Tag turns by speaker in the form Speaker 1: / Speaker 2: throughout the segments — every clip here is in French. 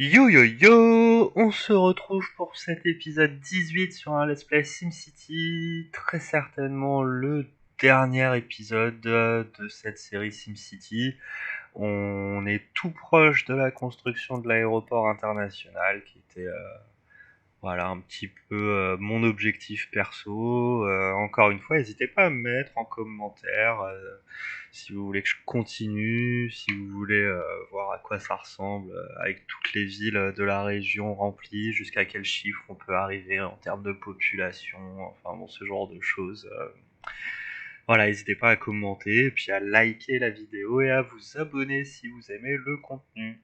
Speaker 1: Yo yo yo, on se retrouve pour cet épisode 18 sur un Let's Play SimCity, très certainement le dernier épisode de cette série SimCity. On est tout proche de la construction de l'aéroport international qui était voilà un petit peu mon objectif perso. Encore une fois, n'hésitez pas à me mettre en commentaire si vous voulez que je continue, si vous voulez voir à quoi ça ressemble avec toutes les villes de la région remplies, jusqu'à quel chiffre on peut arriver en termes de population, enfin bon, ce genre de choses. Voilà, n'hésitez pas à commenter, puis à liker la vidéo et à vous abonner si vous aimez le contenu.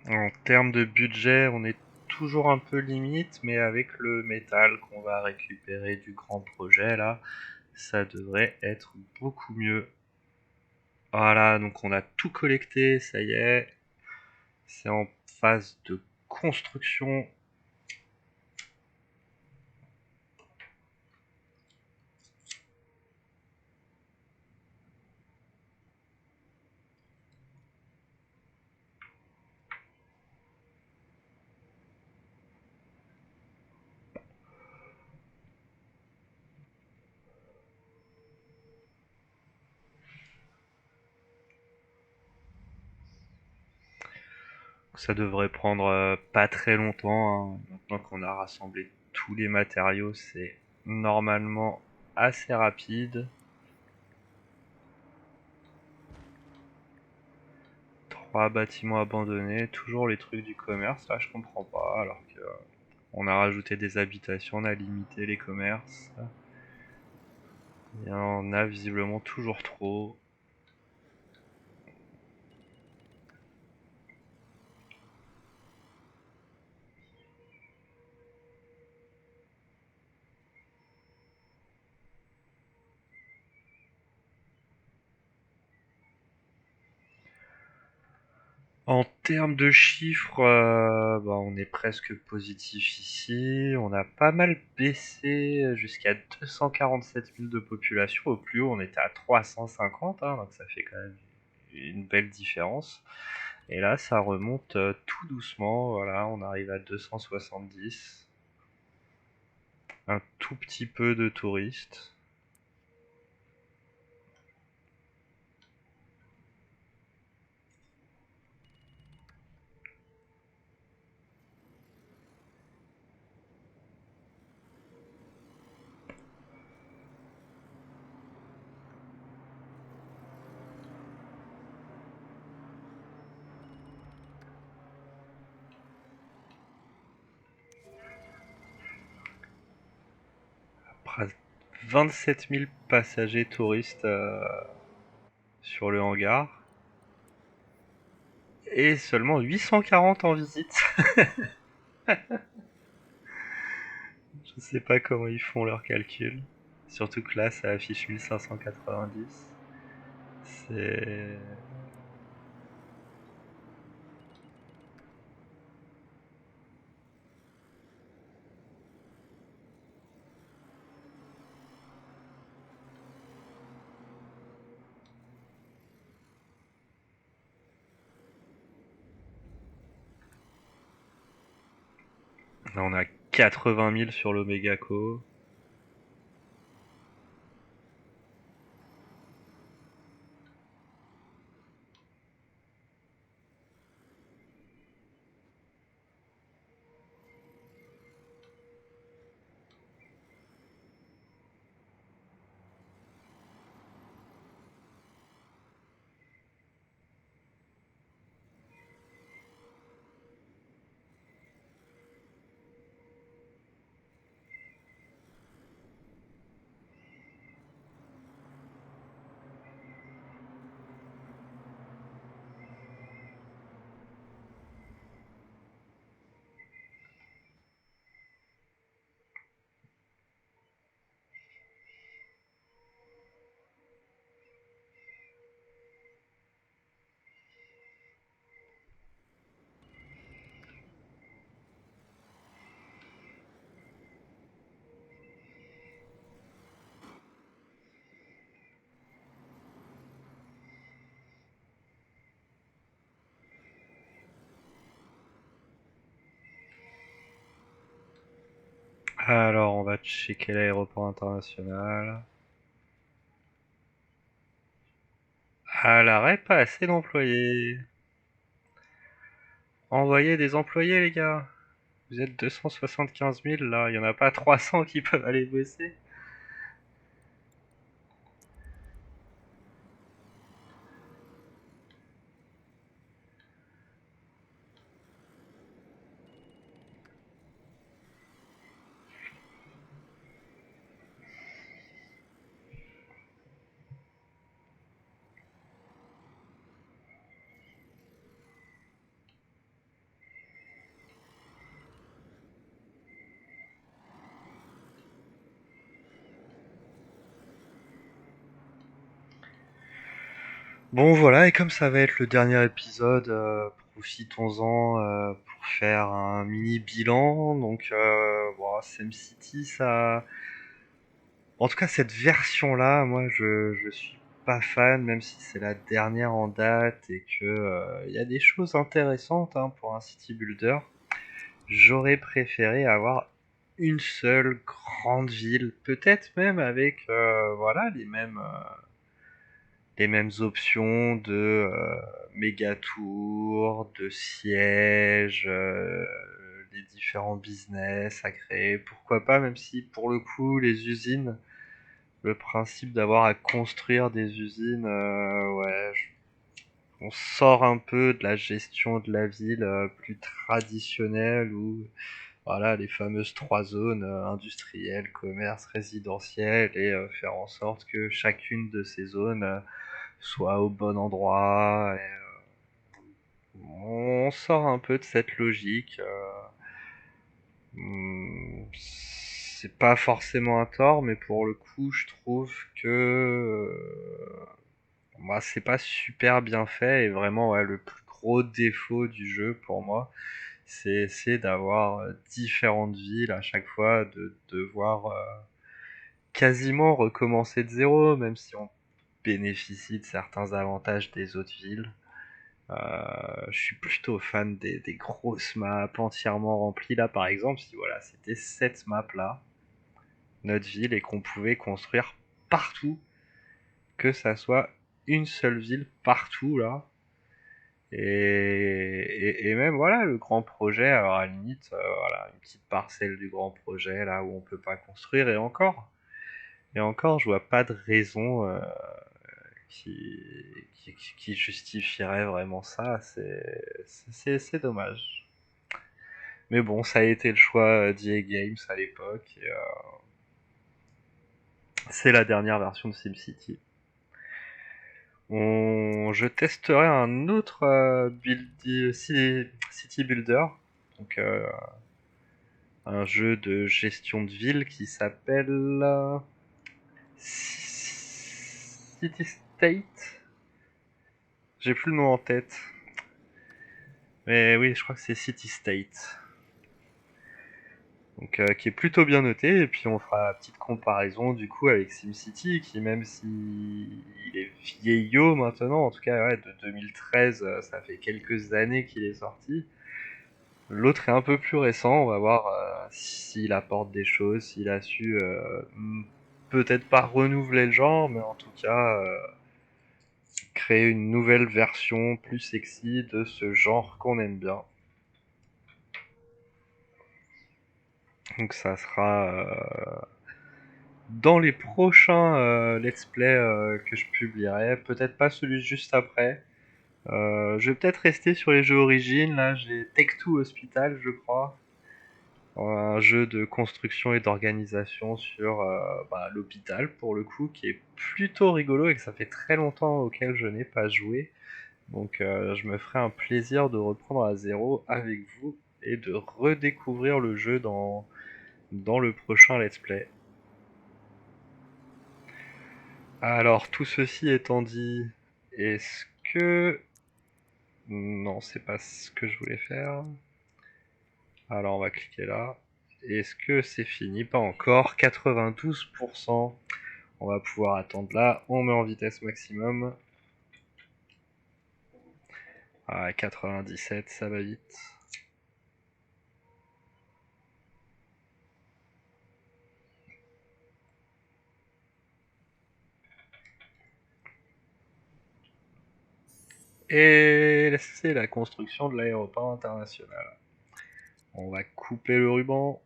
Speaker 1: En termes de budget, on est toujours un peu limite, mais avec le métal qu'on va récupérer du grand projet là, ça devrait être beaucoup mieux. Voilà, donc on a tout collecté, ça y est, c'est en phase de construction. Ça devrait prendre pas très longtemps, hein. Maintenant qu'on a rassemblé tous les matériaux, c'est normalement assez rapide. 3 bâtiments abandonnés, toujours les trucs du commerce, là je comprends pas, alors que on a rajouté des habitations, on a limité les commerces. Il y en a visiblement toujours trop. En termes de chiffres, on est presque positif ici. On a pas mal baissé jusqu'à 247 000 de population. Au plus haut, on était à 350, hein, donc ça fait quand même une belle différence. Et là, ça remonte tout doucement. Voilà, on arrive à 270. Un tout petit peu de touristes. Après 27 000 passagers touristes sur le hangar. Et seulement 840 en visite. Je sais pas comment ils font leurs calculs. Surtout que là, ça affiche 1590. C'est... Là, on a 80 000 sur l'Omegaco. Alors, on va checker l'aéroport international. À l'arrêt, pas assez d'employés. Envoyez des employés, les gars. Vous êtes 275 000 là, il y en a pas 300 qui peuvent aller bosser. Bon voilà, et comme ça va être le dernier épisode, profitons-en pour faire un mini bilan. Donc, bon, SimCity, ça, en tout cas cette version-là, moi je suis pas fan, même si c'est la dernière en date et que il y a des choses intéressantes hein, pour un city builder. J'aurais préféré avoir une seule grande ville, peut-être même avec voilà les mêmes options de méga tours, de sièges, les différents business à créer. Pourquoi pas, même si pour le coup les usines, le principe d'avoir à construire des usines, ouais, on sort un peu de la gestion de la ville plus traditionnelle où voilà les fameuses trois zones industrielles, commerce, résidentiel et faire en sorte que chacune de ces zones soit au bon endroit. On sort un peu de cette logique. C'est pas forcément un tort, mais pour le coup, je trouve que moi, c'est pas super bien fait et vraiment ouais, le plus gros défaut du jeu pour moi, c'est essayer d'avoir différentes villes à chaque fois, de devoir quasiment recommencer de zéro, même si on bénéficie de certains avantages des autres villes. Je suis plutôt fan des grosses maps entièrement remplies. Là, par exemple, si voilà, c'était cette map-là, notre ville, et qu'on pouvait construire partout, que ça soit une seule ville partout, là. Et même, voilà, le grand projet, alors à la limite, voilà, une petite parcelle du grand projet, là où on peut pas construire, et encore. Et encore, je vois pas de raison qui justifierait vraiment ça. C'est dommage. Mais bon, ça a été le choix d'EA Games à l'époque. C'est la dernière version de SimCity. Je testerai un autre City Builder, donc un jeu de gestion de ville qui s'appelle City State. J'ai plus le nom en tête, mais oui, je crois que c'est City State. Donc, qui est plutôt bien noté, et puis on fera la petite comparaison du coup avec SimCity, qui même si il est vieillot maintenant, en tout cas ouais, de 2013, ça fait quelques années qu'il est sorti. L'autre est un peu plus récent, on va voir s'il apporte des choses, s'il a su peut-être pas renouveler le genre, mais en tout cas créer une nouvelle version plus sexy de ce genre qu'on aime bien. Donc ça sera dans les prochains let's play que je publierai, peut-être pas celui juste après. Je vais peut-être rester sur les jeux origines. Là, j'ai Take-Two Hospital, je crois. Un jeu de construction et d'organisation sur l'hôpital, pour le coup, qui est plutôt rigolo et que ça fait très longtemps auquel je n'ai pas joué. Donc, je me ferai un plaisir de reprendre à zéro avec vous et de redécouvrir le jeu dans le prochain let's play. Alors, tout ceci étant dit, est-ce que... Non, c'est pas ce que je voulais faire. Alors, on va cliquer là. Est-ce que c'est fini? Pas encore. 92%. On va pouvoir attendre là. On met en vitesse maximum. Ah, 97, ça va vite. Et c'est la construction de l'aéroport international. On va couper le ruban.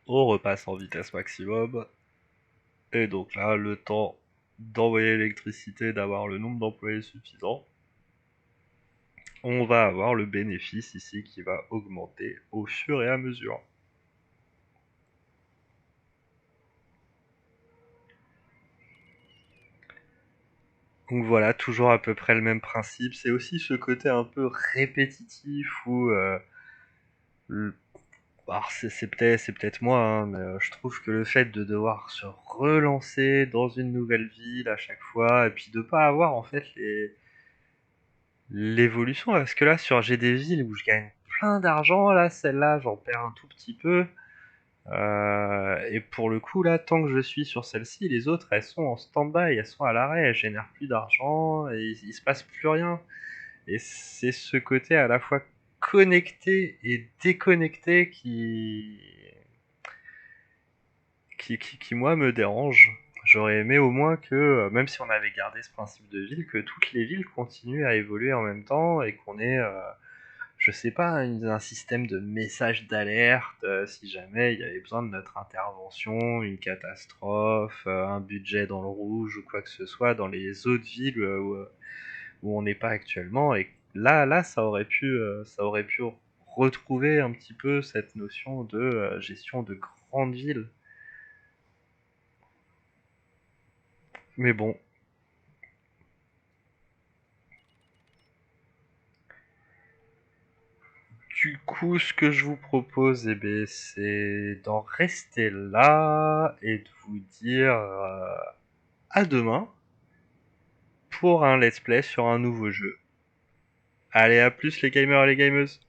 Speaker 1: On repasse en vitesse maximum. Et donc là, le temps d'envoyer l'électricité, d'avoir le nombre d'employés suffisant, on va avoir le bénéfice ici qui va augmenter au fur et à mesure. Donc voilà, toujours à peu près le même principe. C'est aussi ce côté un peu répétitif où alors c'est peut-être moi, hein, mais je trouve que le fait de devoir se relancer dans une nouvelle ville à chaque fois, et puis de pas avoir en fait l'évolution, parce que là sur j'ai des villes où je gagne plein d'argent, là celle-là j'en perds un tout petit peu, et pour le coup là tant que je suis sur celle-ci, les autres elles sont en stand-by, elles sont à l'arrêt, elles génèrent plus d'argent, et il se passe plus rien. Et c'est ce côté à la fois connecté et déconnecté qui moi me dérange. J'aurais aimé au moins que, même si on avait gardé ce principe de ville, que toutes les villes continuent à évoluer en même temps et qu'on ait, je sais pas, un système de message d'alerte si jamais il y avait besoin de notre intervention, une catastrophe, un budget dans le rouge ou quoi que ce soit dans les autres villes où on n'est pas actuellement. Et là, ça aurait pu retrouver un petit peu cette notion de gestion de grande ville. Mais bon, du coup, ce que je vous propose, c'est d'en rester là et de vous dire à demain pour un let's play sur un nouveau jeu. Allez, à plus les gamers et les gameuses!